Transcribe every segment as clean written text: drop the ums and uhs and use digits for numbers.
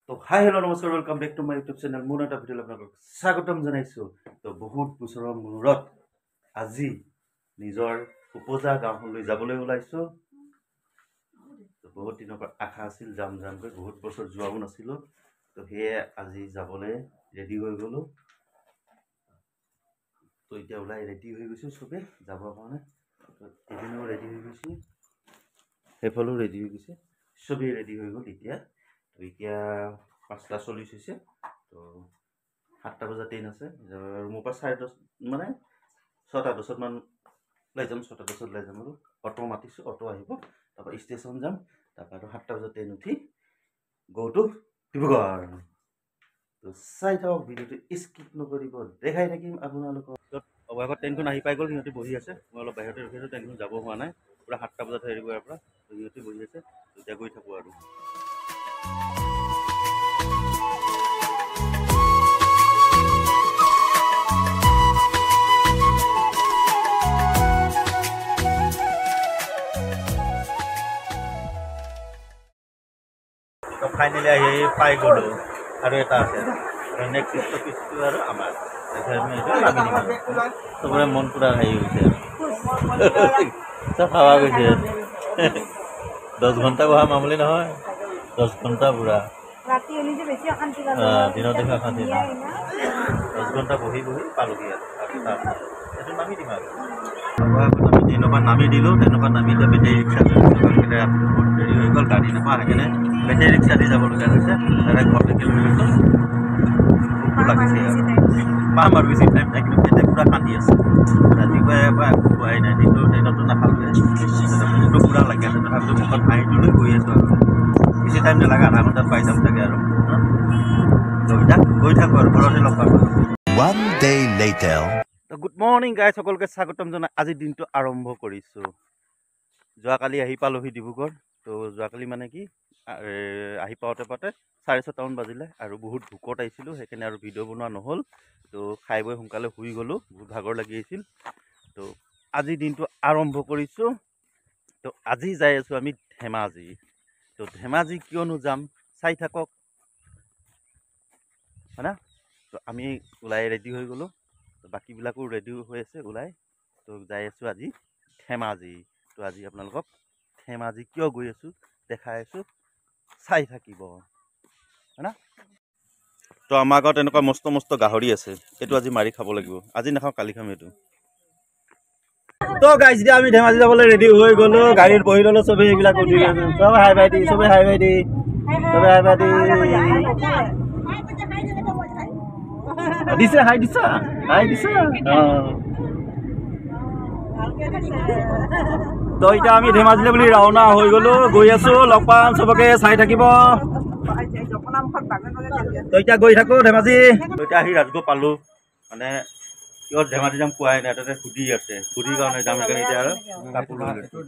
তো hi hello' নমস্কাৰ welcome back to my YouTube channel মোৰ এটা ভিডিঅ'লৈ আপোনালোকক স্বাগতম জনাইছোঁ। তো বহুত বছৰৰ মূৰত আজি নিজৰ উপজা গাঁওখনলৈ যাবলৈ ওলাইছোঁ। তো বহুত দিনৰ পৰা আশা আছিল যামকৈ বহুত বছৰ যোৱাও নাছিলোঁ। তো সেয়ে আজি যাবলৈ ৰেডি হৈ গ'লোঁ। তো এতিয়া ওলাই ৰেডি হৈ গৈছোঁ চবেই যাবৰ কাৰণে। এদিনো ৰেডি হৈ গৈছোঁ, সেইফালেও ৰেডি হৈ গৈছে, চবেই ৰেডি হৈ গ'ল। এতিয়া 5:40 হৈছে। তো 7টা বজাত ট্ৰেইন আছে। মোৰ পৰা 10:30 মানে 6:10 মান ওলাই যাম। 6:10 ওলাই যাম আৰু অটো মাতিছোঁ, অটো আহিব, তাৰপৰা ষ্টেচন যাম, তাৰপৰা আৰু 7টা বজাত ট্ৰেইন উঠি গো টু ডিব্ৰুগড়। তো চাই থাকক ভিডিঅ'টো, স্কিপ নকৰিব, দেখাই থাকিম আপোনালোকক। অৱশেষত ট্ৰেইনখন আহি পাই গ'ল, সিহঁতে বহি আছে। মই অলপ বাহিৰতে ৰখি আছোঁ, ট্ৰেইনখন যাব হোৱা নাই। পূৰা 7টা বজাত হেৰি কৰাৰ পৰা সিহঁতে বহি আছে। এতিয়া গৈ থাকোঁ আৰু ফাইনেলি আহি পাই গ'লোঁ। আৰু এটা আছে, নেক্সট ষ্টপিছটো আৰু আমাৰ চবৰে মন পূৰা হেৰি হৈছে চব খাৱা গৈছে। 10 ঘণ্টা বহা মামুলি নহয়, 10 ঘণ্টা পুৰা দিনত দেখা অশান্তি নাই। 10 ঘণ্টা বহি পালোঁহি আৰু এইটো নামি দিম আৰু আমি ট্ৰেইনৰ পৰা নামি দিলোঁ। ট্ৰেইনৰ পৰা নামি এতিয়া বেটেৰী ৰিক্সা দেৰি হৈ গ'ল, গাড়ী নাপাওঁ, সেইকাৰণে বেটেৰী ৰিক্সা দি যাবলগীয়া হৈছে। ডাইৰেক্ট ঘৰলৈকে লৈ গৈছোঁ। ভোকো লাগিছে আৰু পাম আৰু বেছি টাইম নাই, কিন্তু এতিয়া পূৰা কান্দি আছে। ৰাতিপুৱাই পৰা একো খোৱাই নাই, দিনটো ট্ৰেইনতো নাখালোঁৱে, ভোকটো পূৰা লাগি আছে। তথাপিতো মুখত হাঁহিটো লৈ গৈ আছোঁ আৰু বেছি টাইম নালাগে, আধা ঘণ্টাত পাই যাম চাগে আৰু গৈ থাকোঁ আৰু ঘৰতে লগ পাম। গুড মৰ্ণিং গাইজ, সকলোকে স্বাগতম জনাই আজিৰ দিনটো আৰম্ভ কৰিছোঁ। যোৱাকালি আহি পালোঁহি ডিব্ৰুগড়। তো যোৱাকালি মানে কি আহি পাওঁতে 6:30 মান বাজিলে আৰু বহুত ভোকত আহিছিলোঁ, সেইকাৰণে আৰু ভিডিঅ' বনোৱা নহ'ল। তো খাই বৈ সোনকালে শুই গ'লোঁ, বহুত ভাগৰ লাগি আহিছিল। তো আজিৰ দিনটো আৰম্ভ কৰিছোঁ। তো আজি যাই আছোঁ আমি ধেমাজি। তো ধেমাজি কিয়নো যাম চাই থাকক, হয় না। তো আমি ওলাই ৰেডি হৈ গ'লোঁ, বাকীবিলাকো ৰেডি হৈ আছে ওলাই। তো যাই আছোঁ আজি ধেমাজি। তো আজি আপোনালোকক ধেমাজি কিয় গৈ আছোঁ দেখাই আছোঁ, চাই থাকিব, হয় না। তো আমাৰ গাঁৱত এনেকুৱা মস্ত মস্ত গাহৰি আছে, এইটো আজি মাৰি খাব লাগিব। আজি নাখাওঁ, কালি খাম এইটো। তো গাইজ এতিয়া আমি ধেমাজি যাবলৈ ৰেডি হৈ গ'লোঁ, গাড়ীত বহি ল'লোঁ, চবেই এইবিলাক উঠি আছে। চবে হাই বাই দি, চবে হাই বাই দি, চবে হাই বাই দি দিছে, হাই দিছা, হাই দিছা। তো এতিয়া আমি ধেমাজিলৈ বুলি ৰাওনা হৈ গ'লোঁ, গৈ আছোঁ, লগ পাম চবকে, চাই থাকিব। তো এতিয়া গৈ থাকোঁ ধেমাজি। এতিয়া আহি ৰাজগড় পালোঁ, মানে কিয় ধেমাজি যাম পোৱাই নাই, তাতে সুধি আছে, সুধিৰ কাৰণে যাম। সেইকাৰণে এতিয়া আৰু কাপোৰ লৈ লৈছোঁ,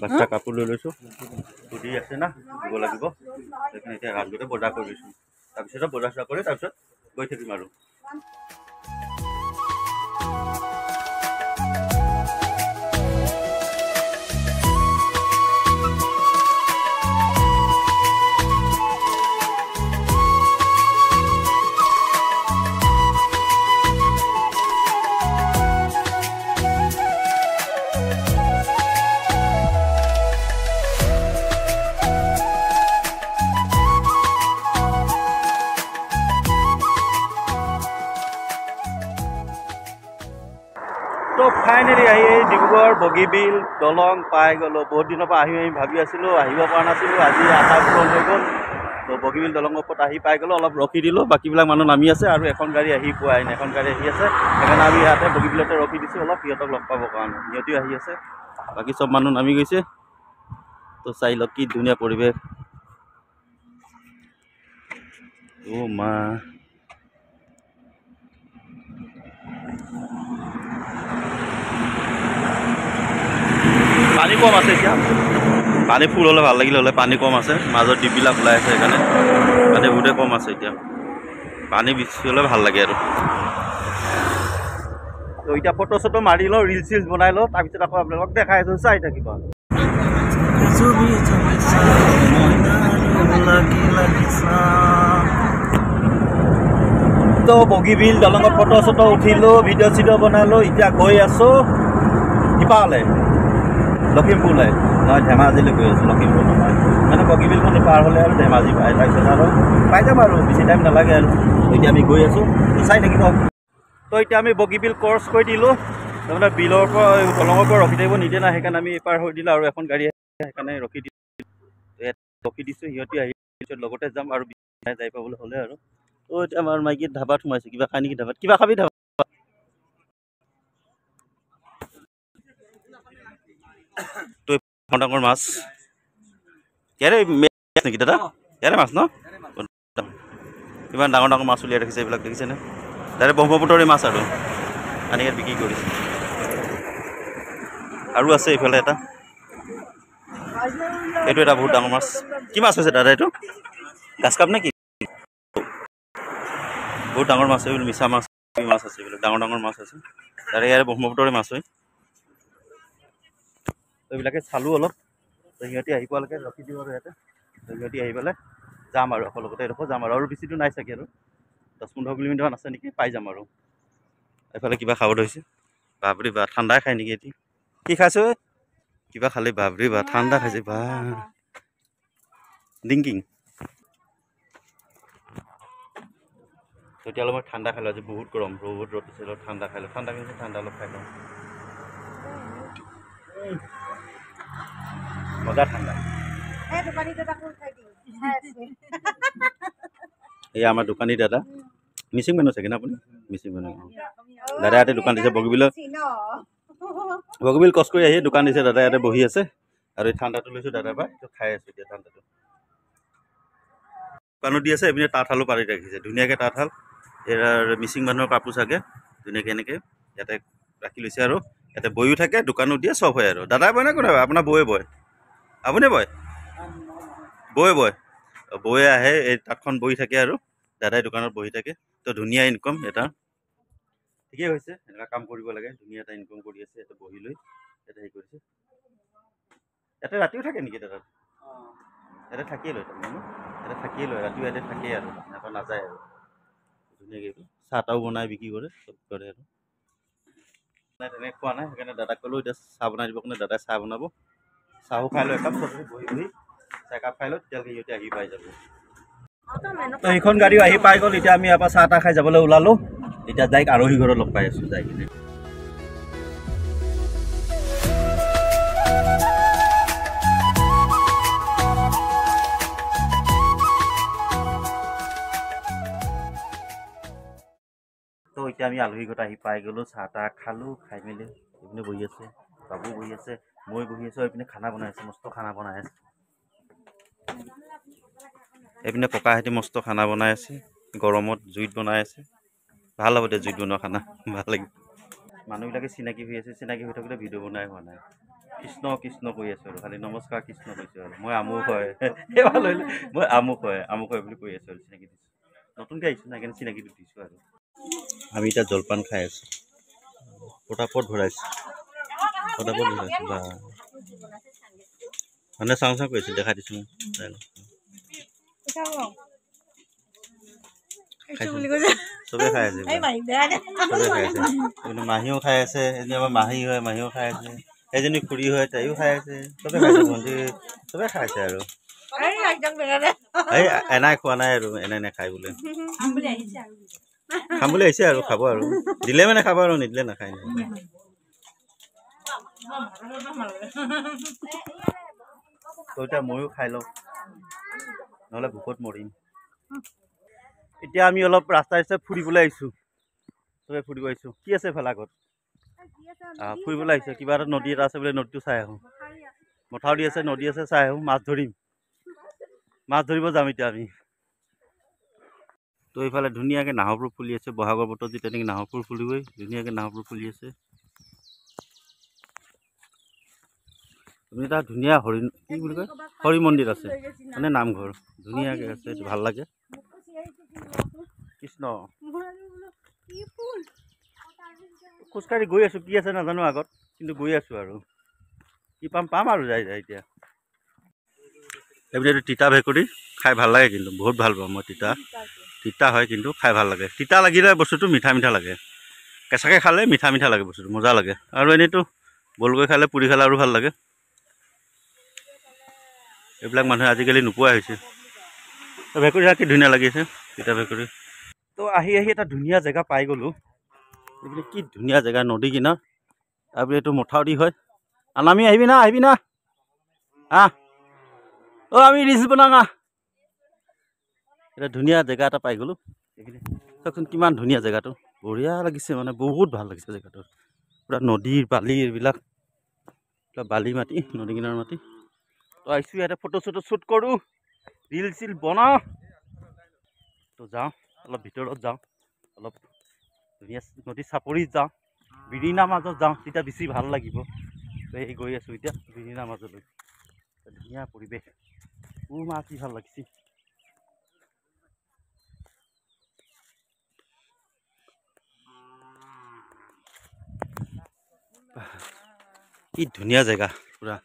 বাচ্চা কাপোৰ লৈ লৈছোঁ। সুধি আছে না, দিব লাগিব, সেইকাৰণে এতিয়া ৰাজগড়তে বজাৰ কৰি লৈছোঁ। তাৰপিছত বজাৰ চজাৰ কৰি তাৰপিছত গৈ থাকিম আৰু তো ফাইনেলি আহি ডিব্ৰুগড় বগীবিল দলং পাই গ'লোঁ। বহুত দিনৰ পৰা আহি ভাবি আছিলোঁ, আহিব পৰা নাছিলোঁ, আজি আশা পূৰণ হৈ গ'ল। তো বগীবিল দলঙৰ ওপৰত আহি পাই গ'লোঁ, অলপ ৰখি দিলোঁ, বাকীবিলাক মানুহ নামি আছে আৰু এখন গাড়ী আহি পোৱাই নাই, এখন গাড়ী আহি আছে। সেইকাৰণে আমি ইয়াতে বগীবিলতে ৰখি দিছোঁ অলপ, সিহঁতক লগ পাবৰ কাৰণে। সিহঁতেও আহি আছে, বাকী চব মানুহ নামি গৈছে। তো চাই লওক কি ধুনীয়া পৰিৱেশ। অ' মা, পানী কম আছে এতিয়া, পানী ফুল হ'লে ভাল লাগিলে হ'লে। পানী কম আছে, মাজত ডিপবিলাক ওলাই আছে, সেইকাৰণে পানী বহুতে কম আছে এতিয়া। পানী বেছি হ'লে ভাল লাগে আৰু। তো এতিয়া ফটো চটো মাৰি লওঁ, ৰিলচ চিলচ বনাই লওঁ, তাৰপিছত আকৌ আপোনালোকক দেখাই আছোঁ, চাই থাকিব। বগীবিল দলঙত ফটো চটো উঠিলোঁ, ভিডিঅ' চিডিঅ' বনালোঁ। এতিয়া গৈ আছোঁ ইপাৰলৈ, লখিমপুৰলৈ। নহয়, ধেমাজিলৈ গৈ আছোঁ, লখিমপুৰ নহয়। মানে বগীবিলখন পাৰ হ'লে আৰু ধেমাজি পায়, তাৰপিছত আৰু পাই যাম আৰু, বেছি টাইম নালাগে আৰু। এতিয়া আমি গৈ আছোঁ, চাই থাকিব। তো এতিয়া আমি বগীবিল ক্ৰছ কৰি দিলোঁ। তাৰমানে বিলৰ পৰা দলঙৰ পৰা ৰখি থাকিব নিদিয়ে না, সেইকাৰণে আমি পাৰ হৈ দিলোঁ। আৰু এখন গাড়ী সেইকাৰণে ৰখি দিছোঁ। সিহঁতি আহি পিছত লগতে যাম আৰু যাই পাবলৈ হ'লে আৰু। তো এতিয়া আমাৰ মাইকী ধাবাত সোমাইছে, কিবা খাই নেকি ধাবাত? কিবা খাবি ধাবাত? তো ডাঙৰ মাছ ইয়াৰে নেকি দাদা? ইয়াৰে মাছ ন? ইমান ডাঙৰ ডাঙৰ মাছ উলিয়াই ৰাখিছে, এইবিলাক দেখিছেনে? তাৰে ব্ৰহ্মপুত্ৰৰে মাছ আৰু আনি ইয়াত বিক্ৰী কৰিছে। আৰু আছে এইফালে এটা, এইটো এটা বহুত ডাঙৰ মাছ। কি মাছ হৈছে দাদা এইটো? গাছ কাপ নে কি? বহুত ডাঙৰ মাছ, এইবিলাক মিছা মাছ মাছ আছে, এইবিলাক ডাঙৰ ডাঙৰ মাছ আছে। তাৰে ইয়াৰে ব্ৰহ্মপুত্ৰৰে মাছ হয়। এইবিলাকে চালোঁ অলপ। তো সিহঁতি আহি পোৱালৈকে ৰখি দিওঁ আৰু ইয়াতে। তো সিহঁতি আহি পেলাই যাম আৰু সকলোতে এডোখৰ যাম আৰু বেছি দূৰ নাই চাগে, আৰু 10-15 কিলোমিটাৰমান আছে নেকি, পাই যাম আৰু। এইফালে কিবা খাব ধৰিছে, বাপৰে বা ঠাণ্ডাই খাই নেকি এটি? কি খাইছোঁ? কিবা খালি বাপৰে বা ঠাণ্ডা খাইছে বা ডিংকিং। তেতিয়াহ'লে মই ঠাণ্ডা খালোঁ, আজি বহুত গৰম, বহুত ৰ'দ দিছে, অলপ ঠাণ্ডা খাই লওঁ। ঠাণ্ডা কিনিছে, ঠাণ্ডা অলপ খাই লওঁ। মজা ঠাণ্ডা। এই আমাৰ দোকানী দাদা, মিচিং মানুহ চাগে না আপুনি? মিচিং মানুহ। দাদা ইয়াতে দোকান দিছে বগীবিলত, বগীবিল ক্ৰছ কৰি আহি দোকান দিছে দাদা, ইয়াতে বহি আছে। আৰু এই ঠাণ্ডাটো লৈছোঁ দাদাৰ পৰা, খাই আছোঁ এতিয়া ঠাণ্ডাটো। দোকানো দি আছে, এইপিনে তাঁতশালো পাৰি ৰাখিছে, ধুনীয়াকৈ তাঁতশাল। ইয়াৰ মিচিং মানুহৰ কাপোৰ চাগে ধুনীয়াকৈ এনেকৈ ইয়াতে ৰাখি লৈছে। আৰু ইয়াতে বৈও থাকে, দোকানো দিয়ে, চব হয় আৰু। দাদাই বয় নে কোনে বয়? আপোনাৰ বৌয়ে বয়? আপুনি বয়? বৌয়ে আহে, এই তাঁতখন বহি থাকে আৰু দাদাই দোকানত বহি থাকে। তো ধুনীয়া ইনকম এটা, ঠিকেই হৈছে, এনেকুৱা কাম কৰিব লাগে। ধুনীয়া এটা ইনকম কৰি আছে, ইয়াতে বহি লৈ ইয়াতে হেৰি কৰিছে। ইয়াতে ৰাতিও থাকে নেকি দাদা? ইয়াতে থাকিয়ে লয় তাৰমানে, ইয়াতে থাকিয়ে লয়, ৰাতিও ইয়াতে থাকেই আৰু, ইয়াৰ পৰা নাযায় আৰু। ধুনীয়াকৈ চাহ তাহও বনাই বিক্ৰী কৰে, চব কৰে আৰু। তেনেকৈ খোৱা নাই, সেইকাৰণে দাদাক ক'লোঁ এতিয়া চাহ বনাই দিব কাৰণে। দাদাই চাহ বনাব, চাহো খাই লৈ একাপ, চবেই বহি বহি চাহ একাপ খাই লৈ তেতিয়ালৈকে সিহঁতে আহি পাই যাব। তো সেইখন গাড়ীও আহি পাই গ'ল। এতিয়া আমি ইয়াৰ পৰা চাহ তাহ খাই যাবলৈ ওলালোঁ। এতিয়া ডাইৰেক্ট আৰহী ঘৰত লগ পাই আছোঁ যাই কিনে। তো এতিয়া আমি আলহী ঘৰত আহি পাই গ'লোঁ, চাহ তাহ খালোঁ, খাই মেলি এইপিনে বহি আছে, বাবু বহি আছে, মই বহি আছোঁ। এইপিনে খানা বনাই আছে, মস্ত খানা বনাই আছে। এইপিনে ককাহঁতে মস্ত খানা বনাই আছে, গৰমত জুইত বনাই আছে। ভাল হ'ব দে, জুইত বনোৱা খানা ভাল লাগিব। মানুহবিলাকে চিনাকি হৈ আছে, চিনাকি হৈ থাকোঁতে ভিডিঅ' বনাই হোৱা নাই। কৃষ্ণ কৃষ্ণ কৈ আছোঁ আৰু খালি, নমস্কাৰ কৃষ্ণ কৈছোঁ আৰু। মই আমুক হয়, মই আমুক হয় বুলি কৈ আছোঁ আৰু। চিনাকি দিছোঁ, নতুনকৈ আহিছোঁ না, সেইকাৰণে চিনাকিটো দিছোঁ আৰু। আমি এতিয়া জলপান খাই আছোঁ, পটাপট ভৰাইছোঁ, পটাপট ভৰাইছোঁ বা মানে চাওঁ চাওঁ কৰিছোঁ, দেখাই দিছোঁ মই। চবে খাই আছে, চবে খাই আছে। মাহীও খাই আছে, এজনী আমাৰ মাহী হয়, মাহীও খাই আছে। এজনী খুৰী হয়, তাইও খাই আছে। চবে খাইছে, ভণ্টি চবে খাই আছে আৰু। এই এনাই খোৱা নাই আৰু, এনাই নাখায় বোলে। খাম বুলি আহিছে আৰু, খাব আৰু। দিলে মানে খাব আৰু, নিদিলে নাখায়। তো এতিয়া ময়ো খাই লওঁ, নহ'লে ভোকত মৰিম। এতিয়া আমি অলপ ৰাস্তাই ফুৰিবলৈ আহিছোঁ, চবে ফুৰিব আহিছোঁ। কি আছে এইফালে আগত? ফুৰিবলৈ আহিছোঁ, কিবা এটা নদী এটা আছে বোলে, নদীটো চাই আহোঁ। মথাউৰি আছে, নদী আছে, চাই আহোঁ। মাছ ধৰিম, মাছ ধৰিব যাম এতিয়া আমি। তো এইফালে ধুনীয়াকৈ নাহৰফুল ফুলি আছে, বহাগৰ বতৰত যেতিয়া তেনেকৈ নাহৰফুল ফুলিবই, ধুনীয়াকৈ নাহৰফুল ফুলি আছে। এটা ধুনীয়া হৰি, কি বুলি কয়, হৰি মন্দিৰ আছে, মানে নামঘৰ ধুনীয়াকৈ আছে, এইটো ভাল লাগে। কৃষ্ণ খোজকাঢ়ি গৈ আছোঁ, কি আছে নাজানো আগত, কিন্তু গৈ আছোঁ আৰু। কি পাম আৰু যাই এতিয়া। এইপিনে তিতা ভেকুৰী খাই ভাল লাগে, কিন্তু বহুত ভাল পাওঁ মই তিতা। তিতা হয় কিন্তু খাই ভাল লাগে তিতা লাগিলে বস্তুটো মিঠা মিঠা লাগে কেঁচাকৈ খালে মিঠা মিঠা লাগে বস্তুটো মজা লাগে আৰু এনেইতো বইল কৰি খালে পুৰি খালে আৰু ভাল লাগে এইবিলাক মানুহে আজিকালি নোপোৱা হৈছে ভেকুৰী কি ধুনীয়া লাগিছে তিতা ভেকুৰী তো আহি এটা ধুনীয়া জেগা পাই গ'লোঁ এইবিলাক কি ধুনীয়া জেগা নদী কিনাৰ তাৰপিছত এইটো মথাউৰি হয় নামি আহিবি না আমি ৰিলছ বনাওঁ এটা ধুনীয়া জেগা এটা পাই গ'লোঁ এইখিনি চাওকচোন কিমান ধুনীয়া জেগাটো বঢ়িয়া লাগিছে মানে বহুত ভাল লাগিছে জেগাটো পূৰা নদীৰ বালি এইবিলাক বালি মাটি নদী কিনাৰ মাটি তো আহিছোঁ ইয়াতে ফটো চটো শ্বুট কৰোঁ ৰিল চিল বনাওঁ তো যাওঁ অলপ ভিতৰত যাওঁ অলপ ধুনীয়া নদী চাপৰিত যাওঁ বিৰিণাৰ মাজত যাওঁ তেতিয়া বেছি ভাল লাগিব তো এই গৈ আছোঁ এতিয়া বিৰিণাৰ মাজলৈ ধুনীয়া পৰিৱেশ মা কি ভাল লাগিছে কি ধুনীয়া জেগা পুৰা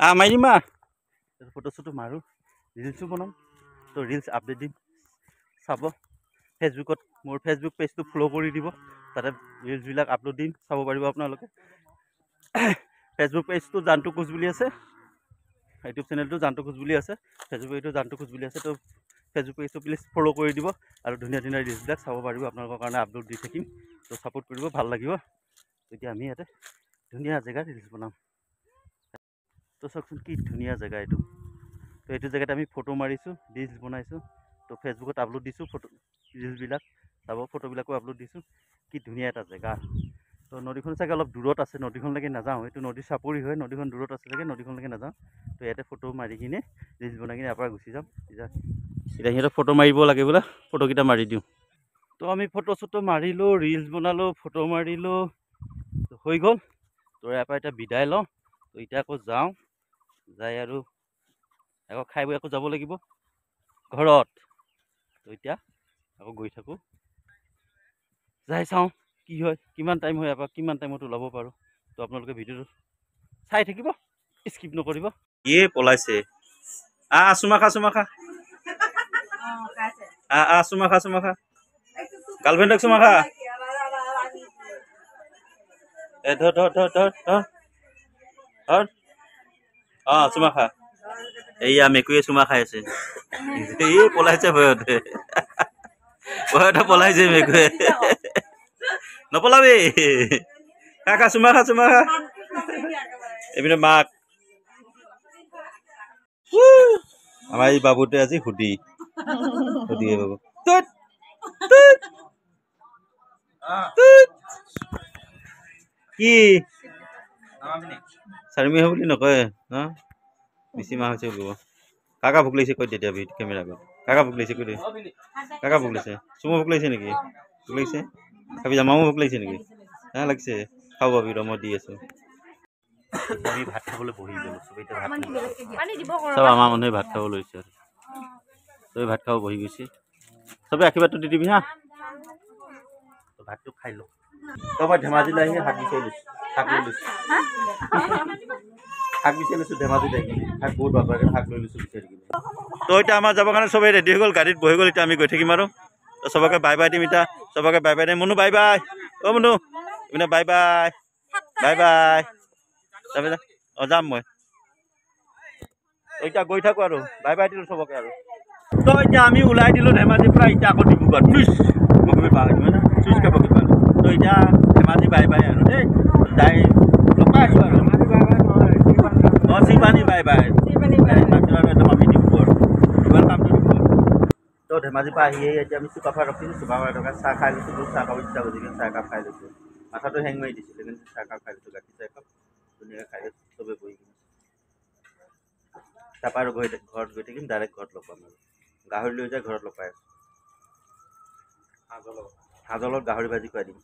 মাৰিম ফটো চটো মাৰোঁ ৰিলছো বনাম তো ৰিলছ আপডেট দিম চাব ফেচবুকত মোৰ ফেচবুক পেজটো ফ'ল' কৰি দিব তাতে ৰিলছবিলাক আপলোড দিম চাব পাৰিব আপোনালোকে ফেচবুক পেজটো জানটো কোচ বুলি আছে ইউটিউব চেনেলটো জানটো কোচ বুলি আছে ফেচবুক পেজটো জানটো কোচ বুলি আছে তো ফেচবুক পেজটো প্লিজ ফ'ল' কৰি দিব আৰু ধুনীয়া ধুনীয়া ৰিলছবিলাক চাব পাৰিব আপোনালোকৰ কাৰণে আপলোড দি থাকিম তো ছাপোৰ্ট কৰিব ভাল লাগিব তেতিয়া আমি ইয়াতে ধুনীয়া জেগাত ৰিলছ বনাম তো চাওকচোন কি ধুনীয়া জেগা এইটো তো এইটো জেগাত আমি ফটো মাৰিছোঁ ৰিলছ বনাইছোঁ তো ফেচবুকত আপলোড দিছোঁ ফটো ৰিলছবিলাক চাব ফটোবিলাকো আপলোড দিছোঁ কি ধুনীয়া এটা জেগা তো নদীখন চাগে অলপ দূৰত আছে নদীখনলৈকে নাযাওঁ এইটো নদীৰ চাপৰি হয় নদীখন দূৰত আছে চাগে নদীখনলৈকে নাযাওঁ তো ইয়াতে ফটো মাৰি কিনে ৰিলছ বনাই কিনে ইয়াৰ পৰা গুচি যাম এতিয়া সিহঁতক ফটো মাৰিব লাগে বোলে ফটোকেইটা মাৰি দিওঁ তো আমি ফটো চটো মাৰিলোঁ ৰিলছ বনালোঁ ফটো মাৰিলোঁ হৈ গ'ল তো ইয়াৰ পৰা এতিয়া বিদায় লওঁ তো এতিয়া আকৌ যাওঁ যাই আৰু আকৌ খাই বৈ আকৌ যাব লাগিব ঘৰত তো এতিয়া আকৌ গৈ থাকোঁ যাই চাওঁ কি হয় কিমান টাইম হয় ইয়াৰ কিমান টাইমত ওলাব পাৰোঁ তো আপোনালোকে ভিডিঅ'টো চাই থাকিব স্কিপ নকৰিব পলাইছে চুমা খা চুমা খা গাৰ্লফ্ৰেণ্ডক চুমা খা চুমা খা এইয়া মেকুৰীয়ে চুমা খাই আছে পলাইছে ভয়তে পলাইছে মেকুৰীয়ে নপলাবি খা চুমা খা এইপিনে মাক আমাৰ এই বাবুটোৱে আজি সুধি বাবু কি চাৰিমিহ বুলি নকয় বেছি মাহ হৈছে বুলিব কাকা ভোক লাগিছে কৈ তেতিয়া কেমেৰা গৈ কাকা ভোক লাগিছে কৈ দে কাকা ভোক লাগিছে চুমু ভোক লাগিছে নেকি ভোক লাগিছে খাবি যা মামু ভোক লাগিছে নেকি লাগিছে খাব পাবি ৰ মই দি আছো আমি ভাত খাবলৈ বহি গ'লো চব এতিয়া চব আমাৰ মানুহে ভাত খাব লৈছে আৰু চবেই ভাত খাব বহি গৈছে চবে আশীৰ্বাদটো দি দিবি হা ভাতটো খাই লওঁ তই মই ধেমাজিলৈ আহি শাক বিচাৰি লৈছোঁ শাক লৈ লৈছোঁ শাক বিচাৰি লৈছোঁ ধেমাজিত আহি শাক বহুত দৰকাৰ শাক লৈ লৈছোঁ বিচাৰি কিনে তো এতিয়া আমাৰ যাবৰ কাৰণে চবেই ৰেডি হৈ গ'ল গাড়ীত বহি গ'ল এতিয়া আমি গৈ থাকিম আৰু তো চবকে বাই বাই দিম এতিয়া চবকে বাই বাই দিম মনু বাই বাই মনু এইপিনে বাই বাই যাবি যা যাম মই এতিয়া গৈ থাকোঁ আৰু বাই বাই দিলোঁ চবকে আৰু তো এতিয়া আমি ওলাই দিলোঁ ধেমাজিৰ পৰা এতিয়া আকৌ ডিব্ৰুগড় চুইচ বগীবিল পাৰ হৈ না চুইচকৈ বগী পালোঁ তো এতিয়া ধেমাজি বাই বাই আৰু দেই যাই লগ পাই আছোঁ আৰু চিপানী বাই বাই একদম আমি ডিব্ৰুগড় ৱেলকাম টু ডিব্ৰুগড় তো ধেমাজিৰ পৰা আহি এতিয়া আমি চুকাফা ৰখিলোঁ চুকাফা টকা চাহ খাই লৈছোঁ চাহ খাব ইচ্ছা গৈছে কিন্তু চাহ একাপ খাই লৈছোঁ মাথাটো হেং মাৰি দিছিলে কিন্তু চাহ একাপ খাই লৈছোঁ গাখীৰ চাহ একাপ ধুনীয়াকৈ খাই লৈছোঁ চবেই বহি কিনে তাৰপৰা আৰু ঘৰত গৈ থাকিম ডাইৰেক্ট ঘৰত লগ পাম আৰু গাহৰি লৈ যায় ঘৰত লগ পাই আছোঁ সাজৰ লগত গাহৰি ভাজি খুৱাই দিম